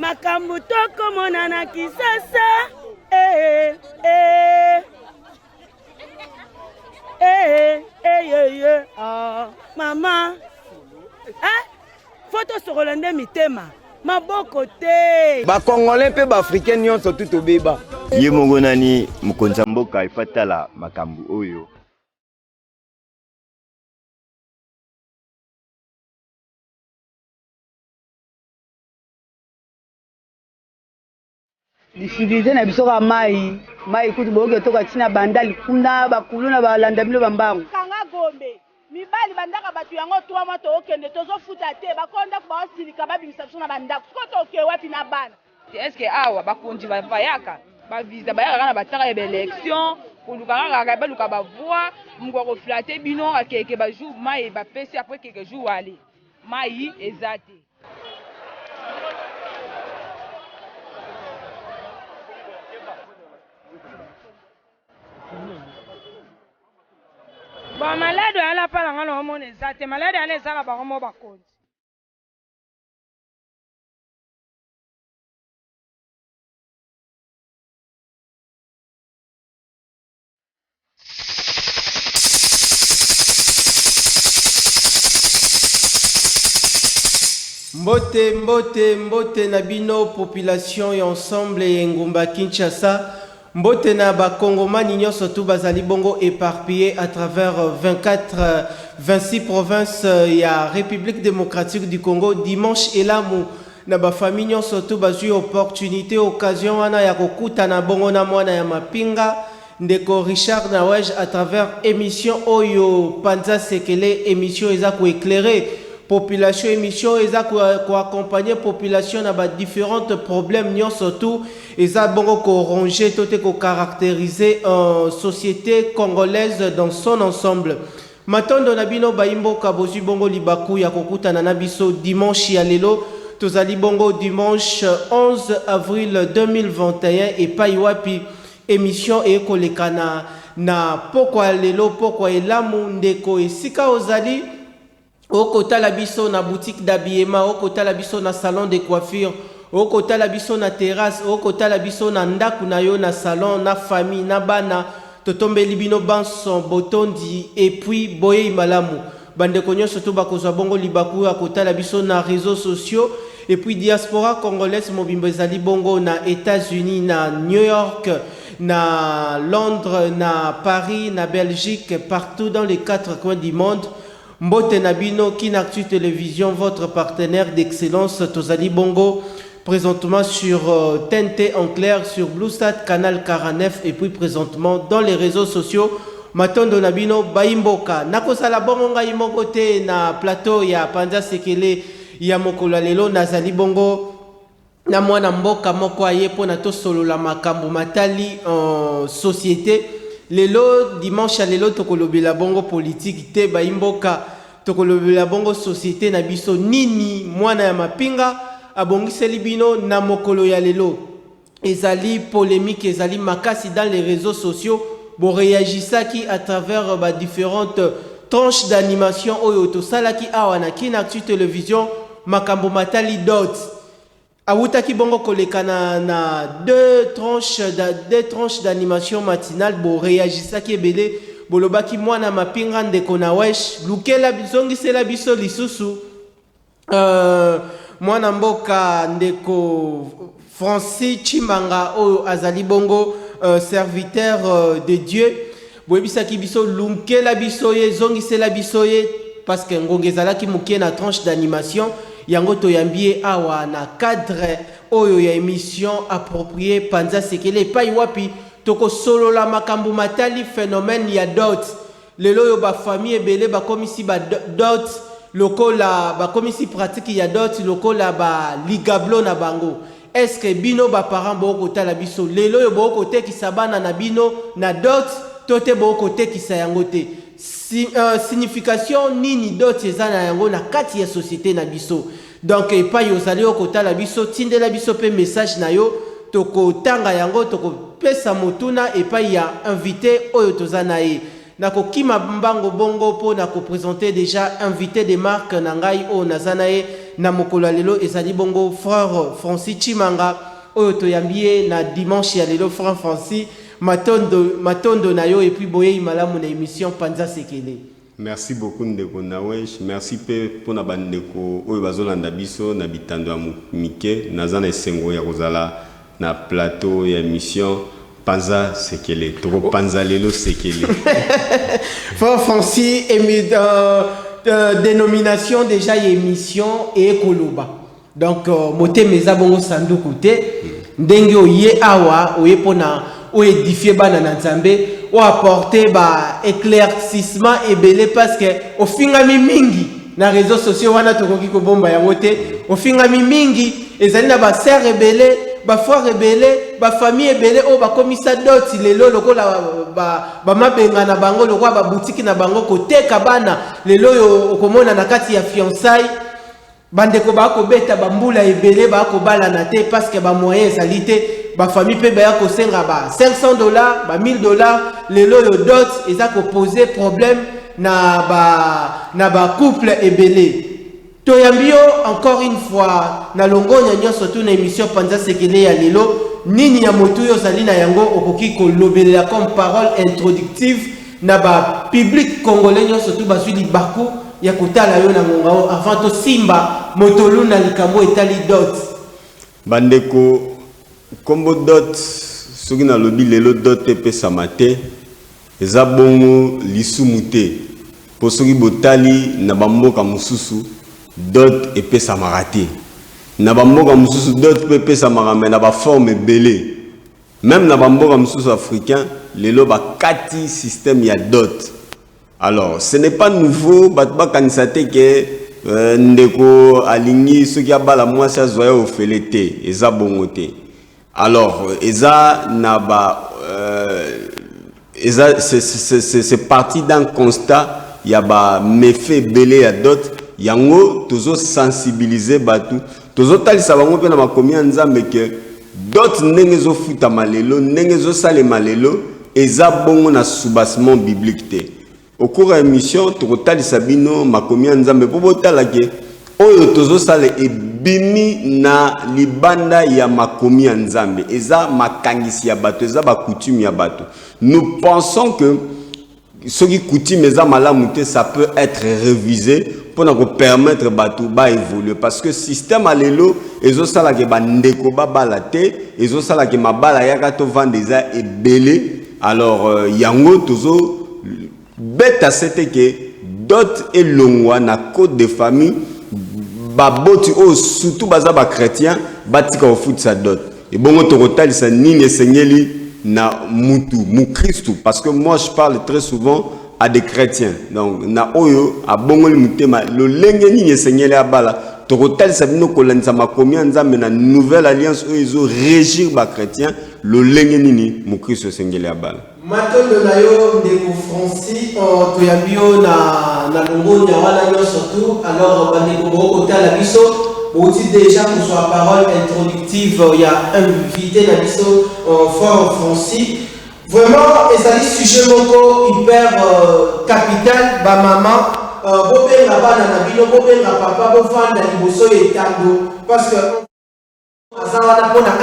makambo tokomona na Kisasa. Eh eh eh eh ah mama photo sorolande mitema maboko te ba congolais pe ba africain nyonso tout obeba ye mongo nani mokonzi mboka ifatala makambo oyo. difficulté na biso ka mai kutu boke toka tina bandali kuna bakulu na balanda bino bambango kanga gombe mibali bandaka batu yango 3 mois to okende tozofuta te bakonda ko baosilika babimisa biso na bandako koto oke wapi na bana est-ce que awa bakonzi bayaka bavisa bayaka kana bataka ya élection koluka kaka baluka bavoi mungu akoflate bino akeke bajour mai bapesi après quelques jours ale mai eza te. Bon, malade à la parole, on a mon exact. Malade à l'aise à la barre, mon bacon. Mbote Nabino, population et ensemble et Ngumba Kinshasa. Mbote na bakongomani nyonso tu bazali bongo éparpillé à travers 26 provinces ya République démocratique du Congo. Dimanche elamu na ba famille nyonso tu bazui opportunité occasion wana ya kokuta na bongo na mwana ya mapinga ndeko Richard Nawej à travers émission Oyo Panza Sekele émission eza ko éclairer population émission eza ko accompagner population na ba différents problèmes nyonso tu eza bongo ko ranger tote ko caractériser en société congolaise dans son ensemble. Matondo na bino baimbo kabozu bongo libaku ya kokutana na biso dimanche ya lelo tozali bongo dimanche 11 avril 2021 et paiwapi émission e kolekana na pokwa lelo pokwa elamu ndeko esika ozali okota la biso na boutique d'habillement okota la biso na salon de coiffure okota la biso na terrasse okota la biso na ndaku na yo na salon na famille na bana totombeli bino banson botondi et puis boye malamu bandeko nyonso to bakozwa bongo libaku akota la biso na réseaux sociaux et puis diaspora congolaise mobimbo ezali bongo na États-Unis na New York na Londres na Paris na Belgique partout dans les 4 coins du monde. Mbote Nabino Kinactu Télévision, votre partenaire d'excellence Tozali Bongo, présentement sur TNT en clair, sur Bluestat, canal 49 et puis présentement dans les réseaux sociaux. Matondo Nabino Baimboka. Nakosala bongo ngai moko te na plateau ya Panza Sekele ya mokolo lelo nazali bongo na mwana mboka moko aye pona to solo la makambo matali en société. Lelo dimanche à lelo tokolobela bongo politique te baimboka tokolobela bongo société na biso nini mwana ya mapinga abongiseli bino na mokolo ya lelo ezali polémique ezali makasi dans les réseaux sociaux bo réagissaki à travers ba différentes tranches d'animation oyo to salaki awa na Kinactu Télévision makambo matali dot awutaki bongo kolekana na deux tranches d'animation matinale bo réagissaki ebele bolobaki mwana mapinga ndeko na wesh lukela bizongisela biso lisusu mwana mboka ndeko Francis Chimbanga oyo azali bongo serviteur de Dieu boyebisaki biso lukela biso ye zongisela biso ye parce que ngongezalaki mukie na tranche d'animation yango toyambie awa na cadre oyo ya émission appropriée Panza Sekele pai wapi toko solo la makambo matali phénomène ya dot lelo yo ba famille ebele ba komisi ba dot lokola ba komisi pratique ya dot lokola ba ligablo na bango est-ce que bino ba parents boko tala biso lelo yo boko te kisabana na bino na dot tote boko te kisayango te signification nini dot ezana yango na kati ya société na biso donc epa yo zali okota la biso tinde la biso pe message na yo toko tanga yango toko pesa motuna epa ya invité oyo tozana ye nako kima mbango bongo po nako présenter déjà invité de marque na ngai o nazana ye na mokolo lelo ezali bongo frère Francis Chimanga oyo toyambie na dimanche ya lelo frère Francis matondo na yo et puis boye malamu na émission Panza Sekele. Merci beaucoup ndeko Nawesh, merci pe pona bandeko oyo bazolanda biso na bitando ya mike naza na esengo ya kozala na plateau ya émission Panza Sekele. Toko Panza lelo Sekele. Frère Francis dénomination déjà émission et Koloba. Donc moté meza bongo sandu kote ndenge oye awa oye pona o édifier bana na Nzambe o apporter ba éclaircissement et belé parce que au fingami mingi na réseaux sociaux wana tokoki ko bomba yango te au fingami mingi ezali na ba sœur rebelle ba frère rebelle ba famille rebelle o ba komisa doti lelo lokola ba mabenga na bango lokola ba boutique na bango koteka bana lelo yo okomona na kati ya fiançailles bandeko ba ko beta bambula ebele ba ko bala na te parce que ba moyens ezalité ba famille pe ba ko senga ba $500 ba $1000 lelo yo dot eza ko poser problème na ba couple ebele toyambio encore une fois na longonya nyonso tu na émission Panza Sekele ya lelo nini ya motu yo zali na yango okoki ko lobelela comme parole introductive na ba public congolais nyonso tu bazwi libaku ya kotala yo na ngongao avant to simba motolu na likambo etali dot Bandeko kombo dot soki na lobi lelo dot epesa mate eza bongo lisumu te po soki botali na bamboka mosusu dot epesa marate na bamboka mosusu dot pe epesa marame na ba forme belé même na bamboka mosusu africain lelo bakati système ya dot. Alors ce n'est pas nouveau batba kanisate ke ndeko alingi soki abala mwasi azoya ofele te eza bongo te. Alors eza na ba c'est parti d'un constat ya ba méfait belé ya dot yango tozo sensibiliser batu tozo talisa bango pe na makomi ya Nzambe ke dot ndenge zo futa malelo ndenge zo sale malelo eza bongo na soubassement biblique te. Au cours de l'émission, tu as Sabino, Makomi Nzambe, pour botalake, oyo tozo sale ebimi na libanda ya Makomi Nzambe, eza makangisi ya bato, eza ba coutume ya bato. Nous pensons que ce qui coutume eza malamute, ça peut être révisé pour nous permettre bato ba évoluer parce que système alelo ezo sala ke bandeko ba balate, ezo sala ke mabala yaka to vendre eza ebele. Alors yango tozo beta c'était que dot et longwa na code de famille baboti o surtout baza ba chrétien batika au foot sa dot et bongo total sa nini sengeli na mutu mu Christ parce que moi je parle très souvent à des chrétiens donc na oyo a bongo le mutema lo lenge nini sengeli abala total sa bino kolanza makomi Nzambe na nouvelle alliance oyo régir ba chrétien lo lenge nini mu Christ sengeli abala. Matondo na yo ndeko Francis toyambio na longonya wana yo surtout alors bandeko boko tala biso aussi déjà pour sa parole introductive il y a invité na biso frère Francis vraiment ezali sujet moko hyper capital ba maman bobenga bana na bino bobenga papa bofanda liboso etando parce que azawana pona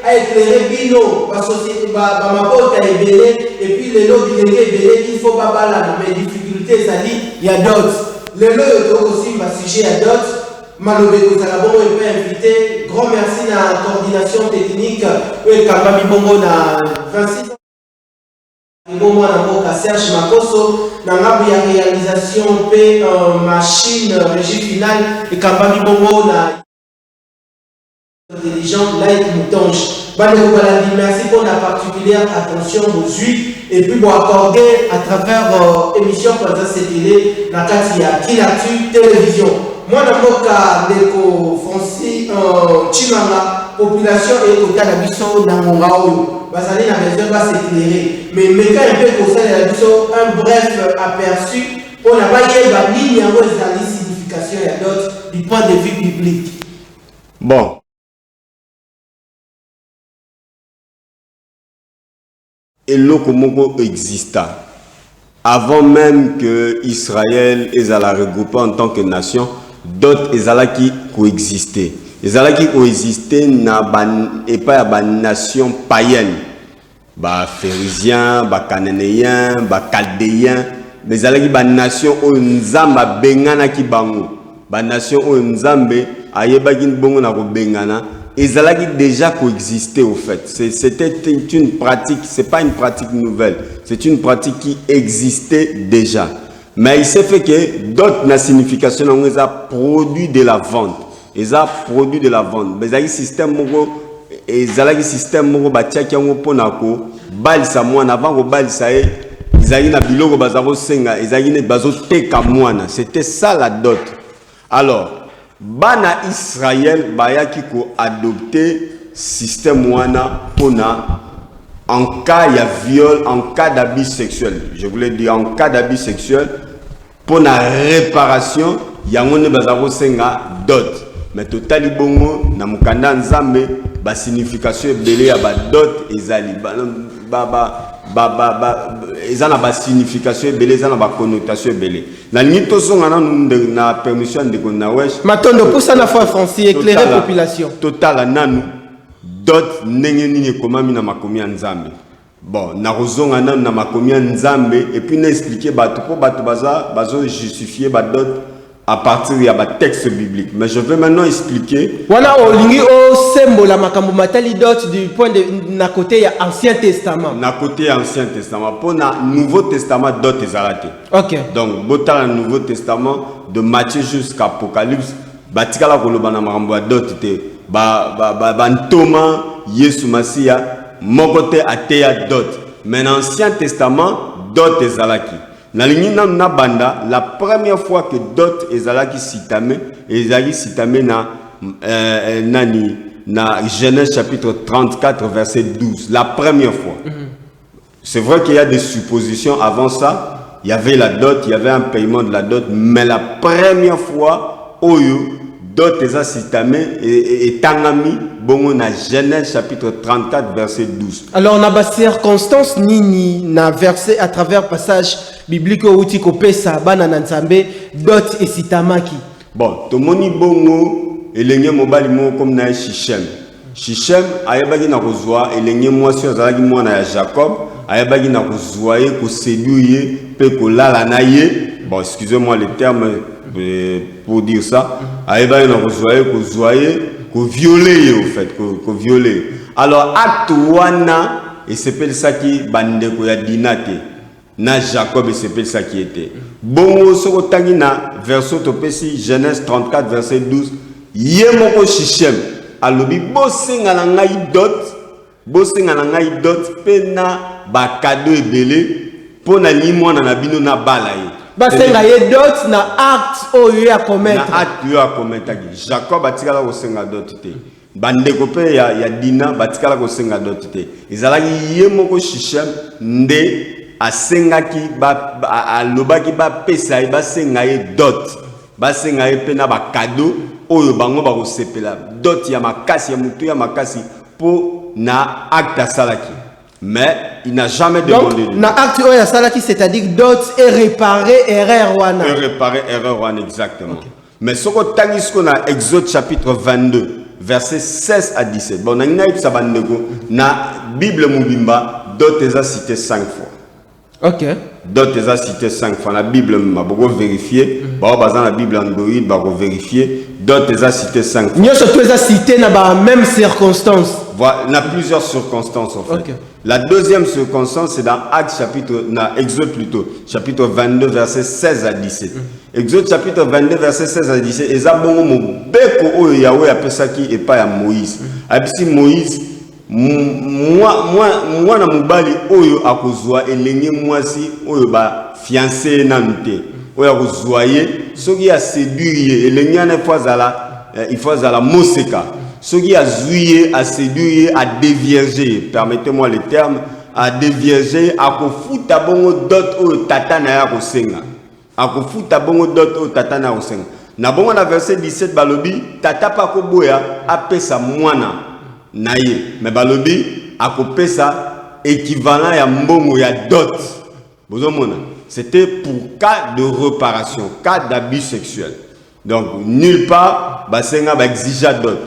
a éclairé bino la société ba mabota ebele et puis les lots bilenge ebele il faut pas bala mais difficultés ali il y a d'autres les lots aussi ba sujet à d'autres malobe ko za bon et invité grand merci na coordination technique et kamba bibongo na 26 bongo na boka Serge Makoso na ngabu ya réalisation pe machine régie finale et kamba bibongo na intelligent Light Moutonge. Merci pour la particulière attention aux huiles et puis pour accorder à travers émission Panza Sekele la Katia qui l'a tu télévision. Moi namoka ndeko Francis Chimanga population et kota la biso na ngongao bazali na besoin va s'éclairer mais meka un peu comme ça la biso un bref aperçu pour na ba yeba ligne yango ezali signification ya d'autres du point de vue biblique. Bon. Et l'Okomoko exista. Avant même que Israël ait à la regrouper en tant que nation, dot ezalaki coexister. Ezalaki coexister na et pas ba nation païenne. Ba phérisien, ba cananéen, ba chaldéen, mais ezalaki ba nation o nzamba bengana ki bango. Ba nation o nzambe ayebaki bongo na ko bengana. Ezalaki déjà coexister au fait. C'était une pratique, c'est pas une pratique nouvelle. C'est une pratique qui existait déjà. Mais il s'est fait que d'autres na signification on les a produit de la vente. Ils ont produit de la vente. Mais il système moko ezalaki système moko batiaki yango pona ko balisa mwana avant ko balisa e izali na biloko bazako senga ezali ne bazo teka mwana. C'était ça la dot. Alors Bana Israël bayaki ko adopter système wana pona en cas il y a viol, en cas d'abus sexuel. Je voulais dire en cas d'abus sexuel pona réparation yangone bazako senga dot. Mais totali bongo na mukanda nzambe ba signification ebele ya ba dot ezali ezana ba signification ebele ezana ba connotation ebele na nito songa na permission de konawesh matondo pour ça na foi français éclairer population total nanu dot ndenge nini komami na makomi ya nzambe bon na rozonga nanu na makomi ya nzambe et puis na expliquer bato po bato bazo justifier ba dot à partir de la texte biblique. Mais je vais maintenant expliquer. Voilà, olingi o symbole la makambo matali dot du point de na côté ya Ancien Testament. Na côté Ancien Testament. Pour na Nouveau Testament dot ezalate. OK. Donc botal le Nouveau Testament de Matthieu jusqu'à Apocalypse, batikala koloba na makambo dot te ba Thomas Yesu Masia mokote ateya dot. Mais dans l'Ancien Testament dot ezalaki. Na banda, la première fois que dot ezalaki citame na Genèse chapitre 34 verset 12, la première fois. C'est vrai qu'il y a des suppositions avant ça, il y avait la dot, il y avait un paiement de la dot, mais la première fois oyo dot eza citame et tangami bongo na Genèse chapitre 34 verset 12. Alors on a ba circonstance nini na verset à travers passage biblique outi ko pesa bana na nzambe dot et citamaki. Bon, tomoni bongo elenge mobali mo comme na Shichem. Shichem ayebaki na kozwa elenge mwasi azalaki mwana ya Jacob, ayebaki na kozwa ye ko séduire pe ko lala na ye. Bon, excusez-moi le terme pour dire ça. Ayebaki na kozwa ye ko violer au fait, ko violer. Alors acte wana et s'appelle ça qui bandeko ya dinate. Na Jacob et s'appelle ça qui était. Bongo soko tangi na verset topesi Genèse 34 verset 12. Yemoko Shichem alobi bosenga na ngai dot pena ba cadeau ebele pona limwana na bino na balaye. Basenga ye dot na acte oyo ya commettre. Na acte yo ya commettre. Jacob atikala ko senga dot te. Bandeko pe ya dina batikala ko senga dot te. Ezalaki yemoko Shichem nde asengaki alobaki ba pesa ba senga ye dot. Ba senga ye pena ba cadeau oyo bango ba ko sepela dot ya makasi ya mutu ya makasi po na acte salaki. Mais il n'a jamais demandé. Donc, na acte oyo salaki, c'est-à-dire dot et réparer erreur wana. Et réparer erreur wana exactement. Okay. Mais ce qu'on tangi ce qu'on a Exode chapitre 22 verset 16 à 17. Bon, na Bible Mubimba dot eza cité 5 fois. OK. Dot eza cité 5 fois. La Bible m'a beaucoup vérifié. Bah bazan la Bible Android bah vérifier. Dot eza cité 5 fois. Nyo surtout eza cité na ba même circonstance. Voilà, il y a plusieurs circonstances en fait. Okay. La deuxième circonstance c'est dans Actes chapitre Exode plutôt, chapitre 22 verset 16 à 17. Exode chapitre 22 verset 16 à 17 eza bongo mo beko oyo Yahweh apesaki epa ya Moïse. Abisi Moïse moi na mobali oyo akozwa elenge mwasi oyo ba fiancé nanu te. Oyo akozwa ye soki ya séduire elenge na il faut zala moseka. Ce qui a zouillé, a séduit, a déviergé, permettez-moi le terme, a déviergé, a kofuta bongo dot o tatana ya kosenga. A kofuta bongo dot o tatana ya kosenga. Na bongo na verset 17 balobi, tata pa koboya a pesa mwana na ye. Mais balobi, a kopesa équivalent ya mbongo ya dot. Bozomona. C'était pour cas de réparation, cas d'abus sexuel. Donc, nulle part, basenga ba exige dot.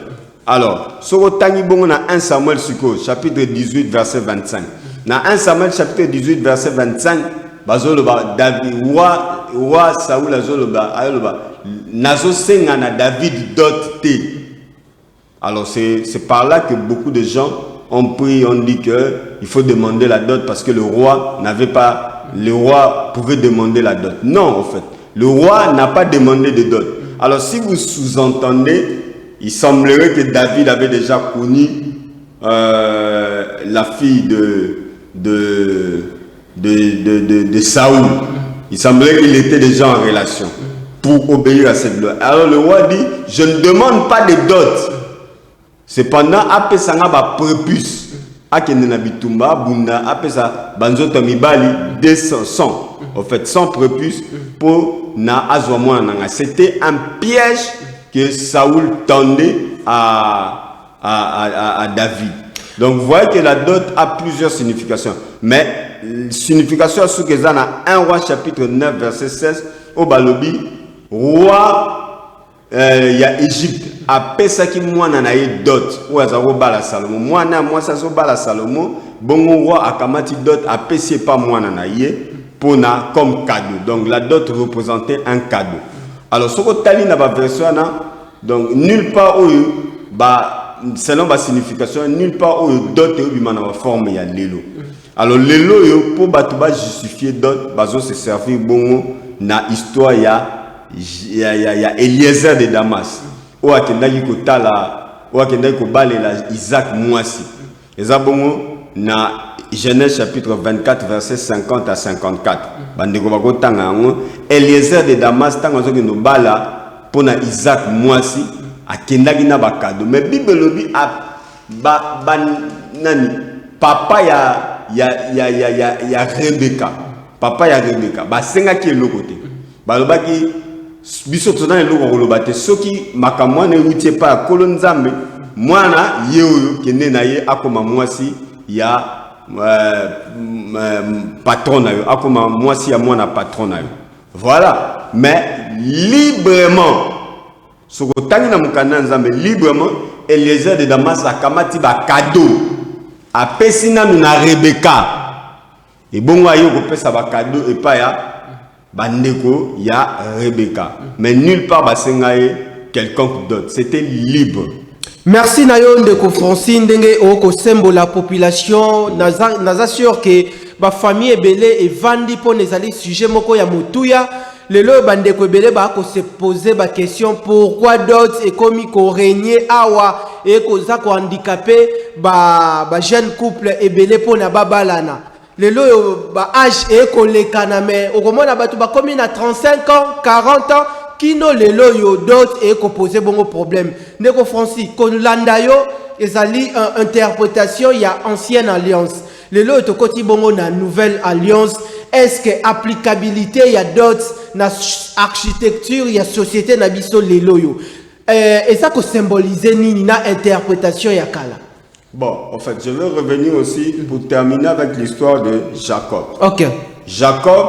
Alors, soko tangi bongo na 1 Samuel Suko, chapitre 18, verset 25. Na 1 Samuel, chapitre 18, verset 25, bazoloba David, roi Saoul azoloba, nazo senga na David dot te. Alors, c'est par là que beaucoup de gens ont pris, on dit qu'il faut demander la dot parce que le roi pouvait demander la dot. Non, en fait, le roi n'a pas demandé de dot. Alors, si vous sous-entendez, il semblerait que David avait déjà connu la fille de Saoul. Il semblerait qu'il était déjà en relation pour obéir à cette loi. Alors, le roi dit, je ne demande pas de dot. Cependant, après ça, on a prépuce. Akende na bitumba, bunda, après ça, banzoto mibali, 100. En fait, 100 prépuce pour na azwamwa nanga. C'était un piège que Saoul tendait à David. Donc, vous voyez que la dot a plusieurs significations. Mais, signification à ce que ça, dans 1 roi chapitre 9, verset 16, au Balobi, roi, il y a Égypte. Après ça qui moi nanaye dot ou azaro bala Salomo moi na moi ça zo bala Salomo bon roi akamati dot après c'est pas moi nanaye pour na comme cadeau. Donc la dot représentait un cadeau. Alors ce que tali na ba version na donc nulle part où ba selon ba signification nulle part où dot e bimana ba forme ya lelo. Alors lelo yo pour ba to ba justifier dot bazo se servir bon na histoire ya Eliezer de Damas. Ou akendaki kotala ou akendaki kobalela Isaac mwasi. Eza bongo na Genèse chapitre 24 verset 50 à 54. Bandeko bakotanga yango Eliezer de Damas tanga zoki no bala pona Isaac mwasi akendaki na bakado. Mais Bible lobi nani papa ya Rebecca. Papa ya Rebecca basengaki eloko te. Balobaki biso tona eloko kolobate soki makamwa ne wutie pa kolonzambe mwana yeoyo kende na ye akoma mwasi ya patron na yo akoma mwasi ya mwana patron na yo. Voilà, mais librement soko tangi na mukanda nzambe librement Eliezer de Damas akamati ba cadeau apesi nanu na Rebecca et bongo ayo ko pesa ba cadeau et pa ya bandeko ya Rebecca, mais nulle part basengaye quelconque d'autre. C'était libre. Merci Nayo ndeko Francine ndenge oko sembo la population naza sûr que ba famille ebele et vandi po nezali sujet moko ya mutuya lelo bandeko ebele ba ko se poser ba question pourquoi d'autres et comme ko régner awa et ko za ko handicapé ba jeune couple ebele po na babalana. Lelo ba âge et kolekana mais okomona batu ba komi na 35 ans 40 ans kino lelo yo d'autres et ko poser bongo problème ndeko Francis kolanda yo ezali interprétation ya ancienne alliance lelo to koti bongo na nouvelle alliance est-ce que applicabilité ya d'autres na architecture ya société na biso lelo yo et ça ko symboliser nini na interprétation ya kala. Bon, en fait, je veux revenir aussi pour terminer avec l'histoire de Jacob. Ok. Jacob,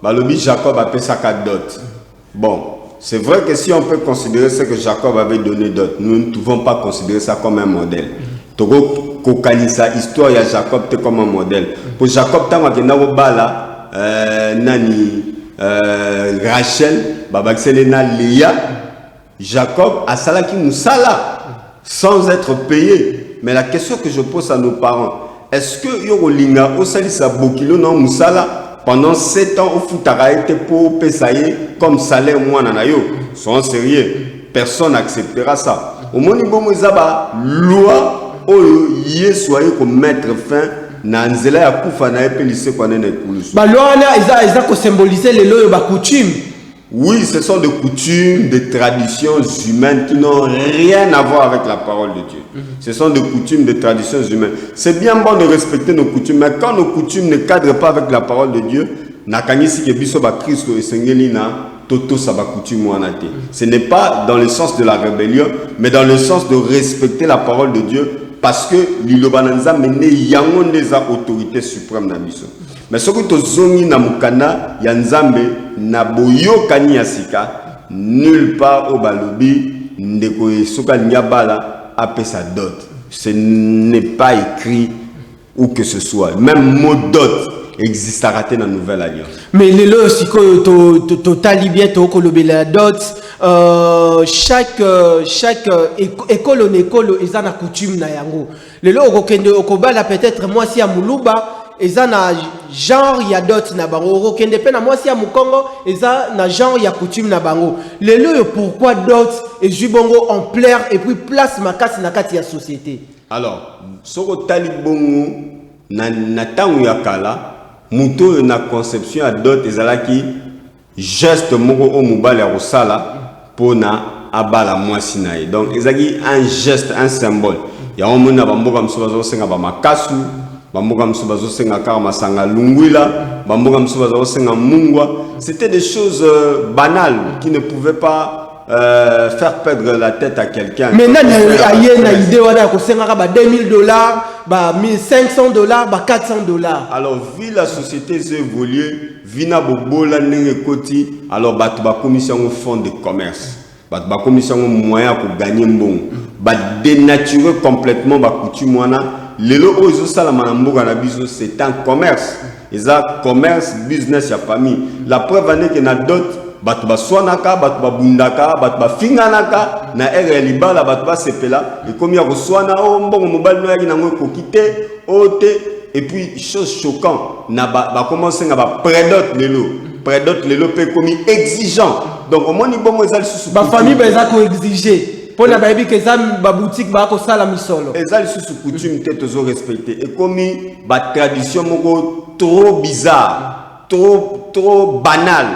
Balobi Jacob a payé sa dot. Bon, c'est vrai que si on peut considérer ce que Jacob avait donné dot, nous ne pouvons pas considérer ça comme un modèle. Togo kokanisa histoire ya Jacob comme un modèle. Pour Jacob, tant que na bala Rachel, Babakselena Léa, Jacob a salaki musala sans être payé. Mais la question que je pose à nos parents, est-ce que Yorolinga Osalisa Bokilo non Moussala pendant 7 ans au Futara été pour payer comme salaire moi nanayo? Soyons sérieux, personne n'acceptera ça. Au Monibo Mozaba, loi ou yé soyez comme mettre fin na nzela ya kufa na epelise kwa nene kulusu. Ba loi na isa ko symboliser les lois ba coutume. Oui, ce sont des coutumes, des traditions humaines qui n'ont rien à voir avec la parole de Dieu. Ce sont des coutumes, des traditions humaines. C'est bien bon de respecter nos coutumes, mais quand nos coutumes ne cadrent pas avec la parole de Dieu, ce n'est pas dans le sens de la rébellion, mais dans le sens de respecter la parole de Dieu, parce que l'Ilobananza mené yangon des autorités suprêmes dans l'Iso. Mais ce que tu zongi na mukana yanzambe na boyo kani yasika nulle part au balobi ndeko soka nyabala appelle sa dot. Ce n'est pas écrit où que ce soit. Même mot dot existera dans la nouvelle alliance. Mais les lois aussi total bien la dot. Chaque école en école ils ont une coutume na yango. Les lois au Kobala peut-être moi si à Muluba ils ont un genre il y a dot na bango. Au Kende na moi si à Mukongo ils ont un genre il y a coutume na bango. Les lois pourquoi dot et jubongo en plaire et puis place makasi na kati ya société. Alors soko talibongo na tangu ya kala muto na conception à dot ezalaki geste moko o mobile ya rosala pona abala mwasi nae. Donc ezalaki un geste, un symbole. Ya omona bamboka mso bazosenga ba makasu, bamboka mso bazosenga kaka masanga lungwila, bamboka mso bazosenga mungwa. C'était des choses banales qui ne pouvaient pas faire perdre la tête à quelqu'un. Mais non, il y a une idée où c'est $2,000, $1,500, $400. Alors, vu la société évoluer, vina bobola nenge koti, alors ba commission au fond de commerce, ba commission au moyen pour gagner bon, ba dénaturer complètement ba coutume wana. Lelo ozo sala manamboga na biso c'est un commerce. Eza commerce, business ya famille. La preuve ane que na dot batu baswanaka, batu babundaka, batu bafinganaka na ere libala batu basepela et comme ya koswana o mbongo mobali no yaki nango kokite ote et puis chose choquant na ba commencer na ba prédote lelo pe komi exigeant. Donc au moins ni bongo ezali susu ba famille ba ezako exiger pour na ba yebi que za ba boutique ba ko sala misolo ezali susu coutume te tozo respecter et komi ba tradition moko trop bizarre, trop banal.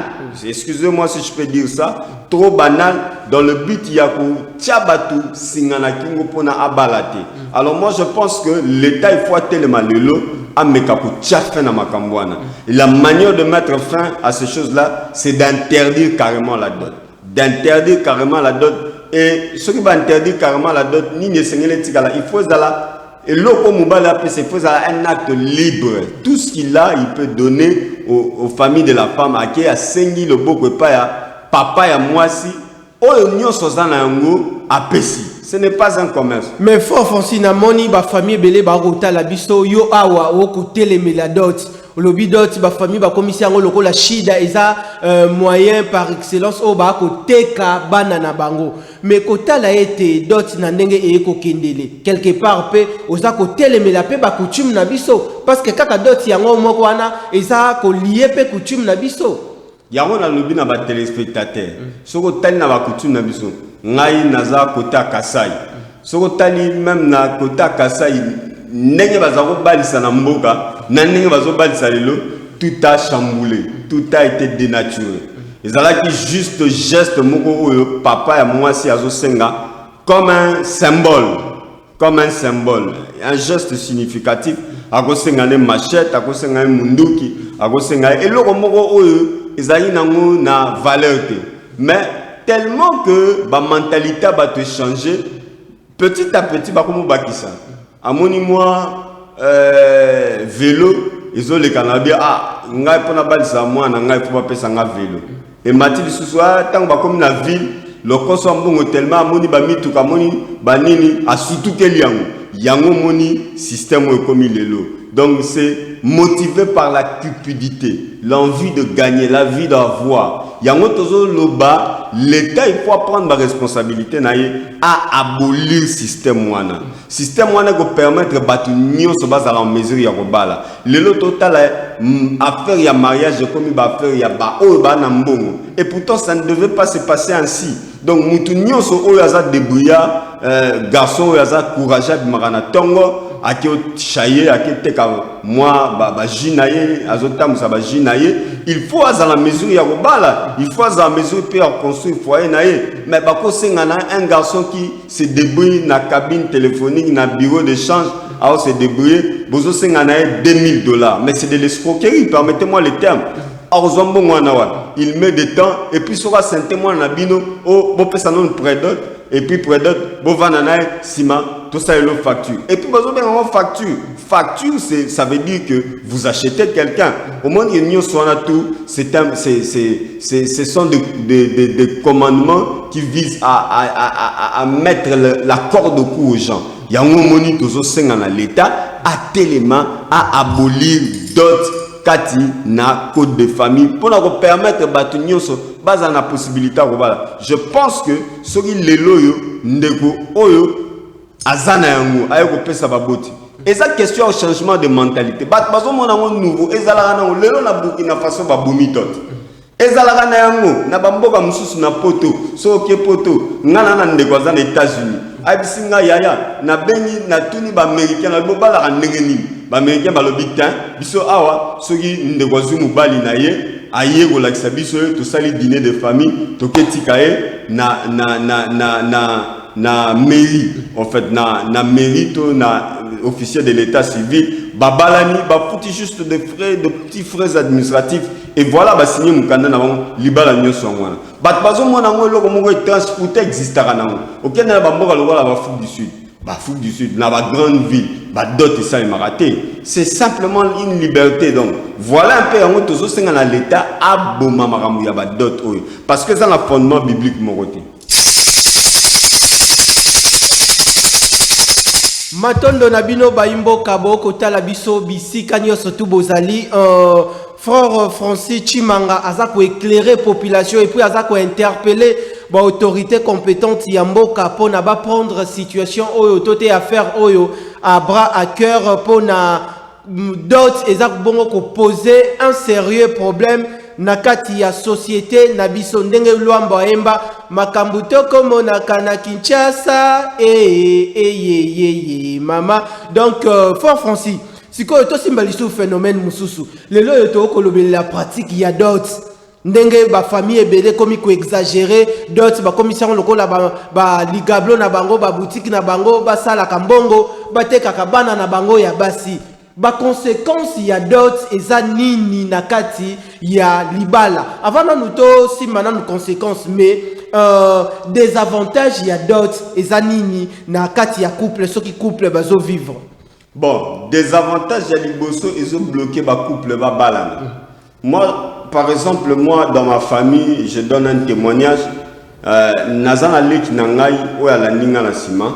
Excusez-moi si je peux dire ça, trop banal dans le but il y a tiabatu singana kingo pona abalate. Alors moi je pense que l'État il faut tellement lelo amekaku tiafe na makambwana. La manière de mettre fin à ces choses-là, c'est d'interdire carrément la dot. D'interdire carrément la dot et ce qui va interdire carrément la dot ni ne sengele tikala, il faut ça. Et l'autre mobile c'est un acte libre. Tout ce qu'il a, il peut donner aux familles de la femme à qui a sengi le beau papa ya mwasi o nyo sozana yango apesi. Ce n'est pas un commerce. Mais fort na moni ba famille belé ba rota la biso yo awa o côté les méladotes. Lobi dot ba famille ba commission ngo lokola shida eza moyen par excellence o ba ko teka banana bango. Mais kota la été dot na ndenge e ko kendele quelque part pe oza ko telemela pe ba coutume na biso parce que kaka dot yango moko wana eza ko lié pe coutume na biso. Yango na lobi na ba téléspectateur. Soko tali na ba coutume na biso. Ngai naza kota Kasai. Soko tali même na kota Kasai ndenge bazako balisa na mboka na ndenge bazo balisa lelo tout a chamboulé, tout a été dénaturé. Ezalaki juste geste moko oyo papa ya mwasi azo senga comme un symbole, un geste significatif. Ako senga ne machette, ako senga munduki, ako senga eloko moko oyo ezali nango na valeur te. Mais tellement que ba mentalité va te changer petit à petit ba komo bakisa. Amoni moi vélo ils ont les cannabis ngai pona balisa moi na ngai faut pas pesa nga vélo et matili suswa tant ba comme na ville le consomme bon tellement amoni ba mitu ka moni banini a surtout que yango moni système comme lelo. Donc c'est motivé par la cupidité, l'envie de gagner, la vie d'avoir. Yango tozo loba, l'État il faut prendre la responsabilité à abolir le système wana. Système wana ko permettre batu nyo so base à la mesure ya kobala. Le total affaire ya mariage comme ba affaire ya ba o ba na mbongo. Et pourtant ça ne devait pas se passer ainsi. Donc mutu nyo so o yaza débrouillard, garçon yaza courageux marana tongo aki chaye aki teka moi ba jinaye azota musa ba jinaye il faut à la mesure ya kobala il faut à la mesure pour construire foyer naye mais ba ko sengana un garçon qui se débrouille na cabine téléphonique na bureau d'échange a se débrouiller bozo sengana $2,000 mais c'est de l'escroquerie permettez-moi le terme. Il met des temps et puis sera saint témoin na bino oh bon pesa non prédote et puis près d'autres, bon vanana, ciment, tout ça est le facture. Et puis besoin bien facture. Facture, ça veut dire que vous achetez quelqu'un. Au moins il y a tout, ce sont des commandements qui visent à mettre la corde au cou aux gens. Il y a un moment où l'État a tellement à abolir d'autres kati na code de famille pour nous permettre batu nyonso baza na possibilité robala. Je pense que soki lelo yo ndeko oyo azana yango ayeko pesa baboti. Et ça question au changement de mentalité. Bat bazo mona nouveau ezala na lelo na Burkina Faso ba bomi tot. Ezala na yango na bamboka mususu na poto so ke poto ngana na ndeko azana États-Unis. Abisinga yaya na bengi na tuni ba américain na bobala ka ndengeni. Ba américain ba lobitin biso awa soki ndeko azumu bali na ye aye ko lakisa biso to sali dîner de famille to ketika ye na mairie en fait na mairie to na officier de l'état civil babalani ba fouti juste des frais de petits frais administratifs et voilà ba signer mukanda na bango libala nyoso ngwana bat bazo mona ngo loko moko transporter existera na ngo okende na bamboka lokola ba Afrique du Sud na ba grande ville ba dot ça il m'a raté. C'est simplement une liberté. Donc voilà un peu yango tozo senga na l'état aboma makambo ya ba dot oyo parce que ça na fondement biblique mon côté. Matondo Nabino Baimbo Kabo Kotala Biso Bisika Nyonso tu bozali frère Francis Chimanga azako éclairer population et puis azako interpeller ba autorité compétente Yamboka pour na ba prendre situation oyo toté affaire oyo à bras à cœur pour na d'autres ezako bongo ko poser un sérieux problème nakati ya société na biso ndenge lwamba emba makambuto komo na kana Kinshasa mama donc fort Francis siko to simbalisu phénomène mususu lelo yoto ko la pratique ya d'autres ndenge ba famille ebele komi ko exagérer d'autres ba commission lokola ba ligablo na bango ba boutique na bango ba sala kambongo ba tekaka bana na bango ya basi. Ba conséquence ya d'autres eza nini nakati ya libala avant nous to si maintenant conséquences mais des avantages ya d'autres eza nini nakati ya couple ceux qui couple bazo vivre. Bon, des avantages ya liboso ils ont bloqué ba couple ba balana. Moi par exemple moi dans ma famille je donne un témoignage nazana leki na ngai oya la ninga na sima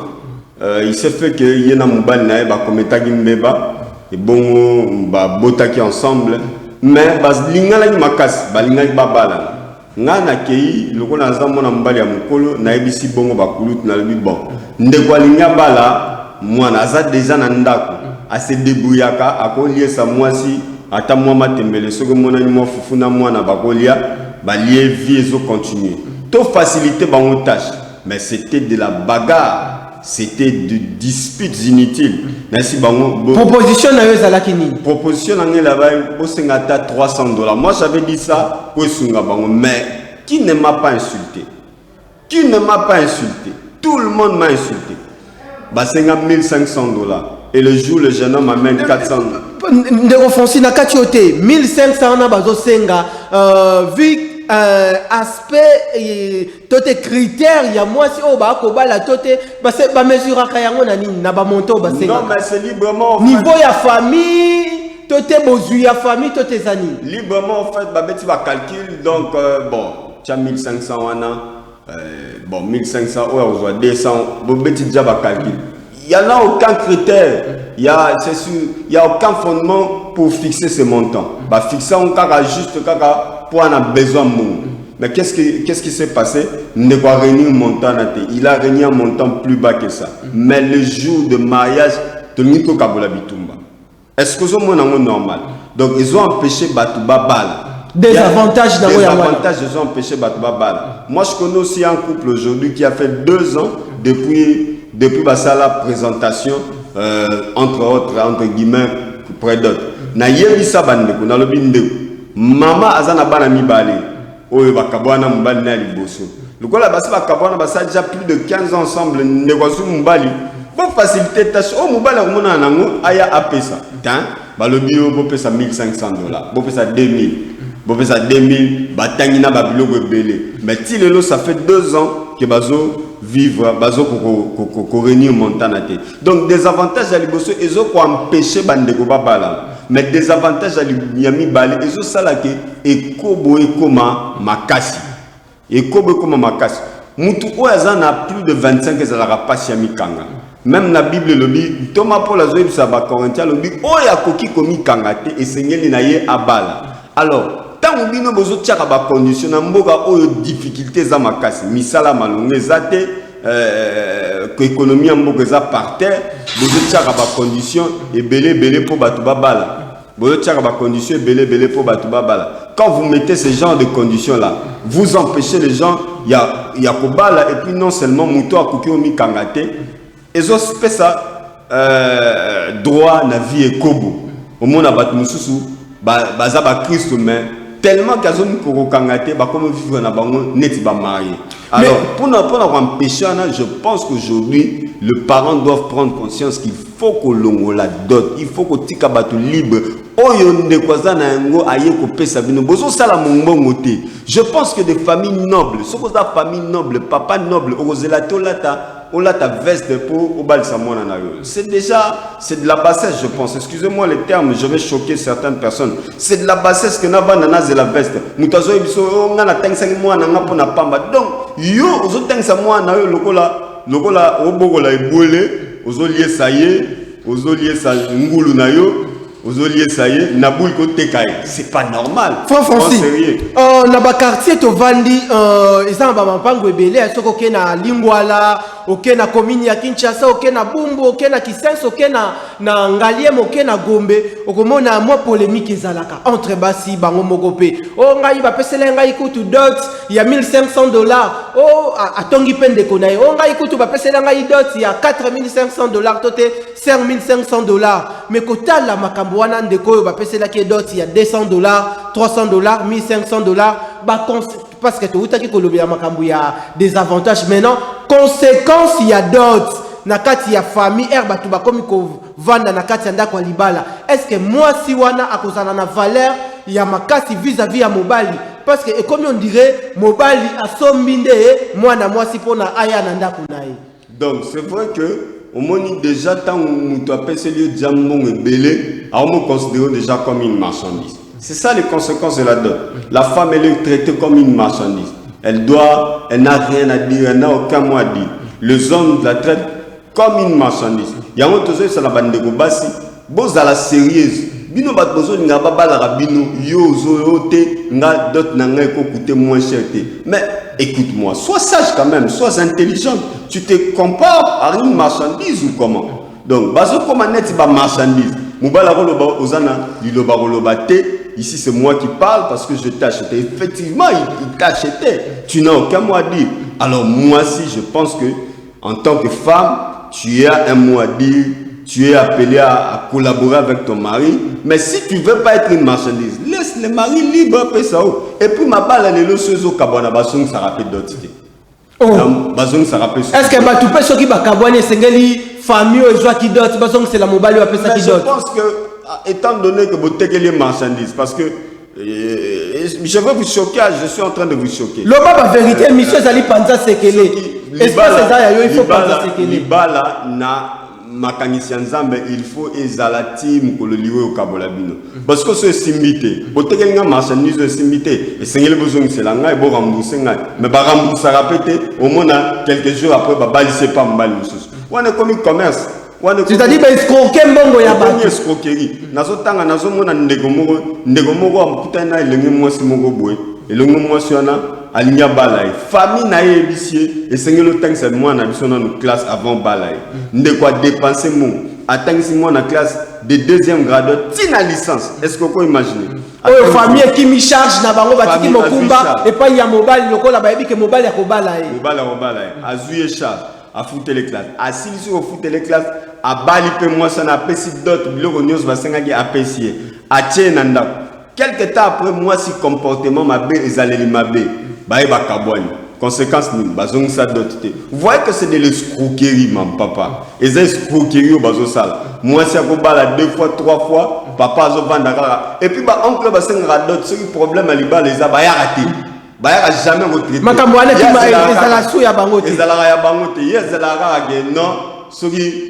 il s'est fait que yena mobali na ba kometaki mbeba et bon ba botaki ensemble mais bas lingala ni makasi ba lingaki ba bala ngana kei lokola nzambo na mbali ya mukolo na ebisi bongo ba kulutu na lobi bon ndeko alinga bala mwana aza déjà na ndako ase débrouillaka akolie sa mwasi ata mwa matembele soko mona ni mwa fufu na mwana bakolia ba lié vie zo continuer to faciliter ba tâche mais c'était de la bagarre. C'était de disputes inutiles. Merci bango. Proposition na yo zalaki nini? Proposition na ngai là-bas au sengata $300. Moi j'avais dit ça pour sunga bango mais qui ne m'a pas insulté? Qui ne m'a pas insulté? Tout le monde m'a insulté. Ba senga $1,500 et le jour le jeune homme m'amène 400. Ndeko Fonsi na katiote 1,500 na bazo senga vu aspect tote critères ya moi si o ba ko bala tote ba mesure ka yango na nini na ba monto ba senga. Non mais c'est librement niveau ya famille tote bozu ya famille tote zani librement en fait ba beti ba calcul donc bon tu as 1,500 wana bon 1,500 ou on voit 200 bo beti déjà ba calcul. Il y a là aucun critère, il y a aucun fondement pour fixer ce montant. Bah fixer on kaka juste kaka pour on a besoin de monde. Mais qu'est-ce qui s'est passé? Ne pas réunir un montant il a réuni un montant plus bas que ça. Mais le jour de mariage, tout le monde kabola bitumba. Est-ce que c'est normal? Donc ils ont empêché Batouba Bal. Des avantages ils ont empêché Batouba Bal. Moi je connais aussi un couple aujourd'hui qui a fait 2 ans depuis la présentation entre autres entre guillemets près d'autres. Na yebisa bandeko na lobi ndeko. Mama azana bana mibale. Oyo bakabwana mbali na liboso. Lokola basi bakabwana basa déjà plus de 15 ans ensemble ndeko mbali. Pour faciliter tâche o mobala komona nango aya apesa. Tan balobi o bo pesa $1,500. Bo pesa 2,000. Bo pesa 2,000 batangi na babiloko ebele. Mais ti lelo ça fait 2 ans que bazo vivre bazo ko réunir montana te. Donc des avantages à liboso ezo ko empêcher bandeko babala. Mais des avantages à yami balé ezo sala ke ekobo ekoma makasi. Ekobo ekoma makasi. Mutu oyaza na plus de 25 ezalaka pasi yami kanga. Même la Bible le dit, Thomas Paul a dit ça va Corinthiens le dit, oya koki komi kanga te esengeli na ye abala. Alors tant bino bozo tiaka ba condition na mboka oyo difficulté za makasi misala malonge zate que économie mboka za par terre bozo tiaka ba condition et belé pour batu babala bozo tiaka ba condition et belé pour batu babala. Quand vous mettez ce genre de conditions là, vous empêchez les gens ya kobala et puis non seulement muto akoki omi kangate ezo spesa droit na vie et kobo au monde abat mususu baza ba Christ mais tellement qu'ils ont kangate ba comme vivre na bango neti ba marié. Alors pour empêcher je pense qu'aujourd'hui les parents doivent prendre conscience qu'il faut que l'on la dot, il faut que tika batu libre oyo ndekwaza na ngo aye ko pesa bino bozo sala mongbongo te. Je pense que des familles nobles, ce que ça famille noble, papa noble, ozela tolata ta veste pour obal samona na yo. C'est de la bassesse je pense. Excusez-moi les termes, je vais choquer certaines personnes. C'est de la bassesse que na bana de la veste. Mutazo biso nga na tengsa mo na nga pona pamba. Donc yo ozo tengsa mo na yo lokola obogola ebole, ozo lié sa ngulu na yo. C'est pas normal. Francis, na ba quartier to vandi ezanga ba mpango ebele soko ke na Lingwala, oke na commune ya Kinshasa, oke na Bumbu, oke na Kisenso, oke na Ngaliem, oke na Gombe, okomona mo polémique ezalaka entre basi bango mogope. O ngai ba pesela ngai kutu dot ya $1,500. O atongi pende konaye. O ngai kutu ba pesela ngai dot ya $4,500 tote $5,500. Mais kota la makambo wana ndeko yo ba pesela ke dot ya $200, $300, $1,500 parce que tout qui kolobia makambo ya des avantages maintenant conséquence il y a d'autres nakati ya famille herba tu ba komi ko vanda nakati ya ndako libala. Est-ce que moi si wana akozana na valeur ya makasi vis-à-vis ya mobali parce que comme on dirait mobali asombinde mwana mwasi pona aya na ndako naye. Donc c'est vrai que au moins déjà tant on appelle ce lieu jambon et belé on me considère déjà comme une marchandise. C'est ça les conséquences de la dot. La femme elle est traitée comme une marchandise. Elle n'a rien à dire, elle n'a aucun mot à dire. Les hommes la traitent comme une marchandise. Il y a un autre chose, c'est la bande de Gobasi. Bon, à la sérieuse. Bino bat bozo nga babala rabino yo zoyote nga dot nanga eko coûter moins cher. Mais écoute-moi, sois sage quand même, sois intelligent. Tu te compares à une marchandise ou comment? Donc bazo comme net ba marchandise. Mubala roloba ozana liloba roloba te. Ici c'est moi qui parle parce que je t'ai acheté. Effectivement, il t'a acheté. Tu n'as aucun mot à dire. Alors moi si je pense que en tant que femme, tu as un mot à dire. Tu es appelé à collaborer avec ton mari. Mais si tu ne veux pas être une marchandise, laisse le mari libre. Et puis ma balle, elle est le seul au cabane. Basung, ça rappelle d'autres idées. Basung, ça rappelle. Est-ce que tu peux choquer Bakabouane, Sengeli, famille, ou joie qui dote, Basung, c'est la mobile ou appelle ça qui dote? Je pense que, étant donné que vous avez les marchandises, parce que je veux vous choquer, je suis en train de vous choquer. L'homme a vérité, monsieur Zali Panza Sekele. Espace Zaya, il faut Panza Sekele. Libala na. Makanisi nzambe il faut ezalati mukolo liwe okabolabino parce que ce simité botekelinga marchandise simité et sengeli besoin c'est la ngai bo rembourser ngai mais ba rembourser répéter au mona quelques jours après ba balise pas mbali mususu wana comme commerce wana c'est-à-dire ba escroquer mbongo ya ba escroquerie nazo tanga nazo mona ndeko moko amkutana elengi mwasi moko boye elengi mwasi wana alinya balai famille na yebisie et sengelo tangisa moi na biso na classe avant balai ndeko a dépenser mon atangisi moi na classe de deuxième grade tina licence. Est-ce que vous pouvez imaginer oh famille qui mi charge na bango batiki mokumba et pas ya mobile lokola ba yebi ke mobile ya kobala azuye charge a foutre les classes a silisi au foutre les classes a bali pe moi ça na pesi d'autres biloko nyos ba senga ki apprécier a tiena ndako. Quelque temps après moi si comportement ma bé ezaleli ma bé baïba kabouani. Conséquence ni bazong sa dotité. Vous voyez que c'est de l'escroquerie, mon papa. Et c'est escroquerie au bazo sale. Moi si on bala 2 fois, 3 fois, papa zo vanda. Et puis bah oncle ba senga dot, ce problème à liba les a ba raté. bayaka jamais retraité makambo wana ezala sou ya bango te ezala ya bango te ezala kaka non soki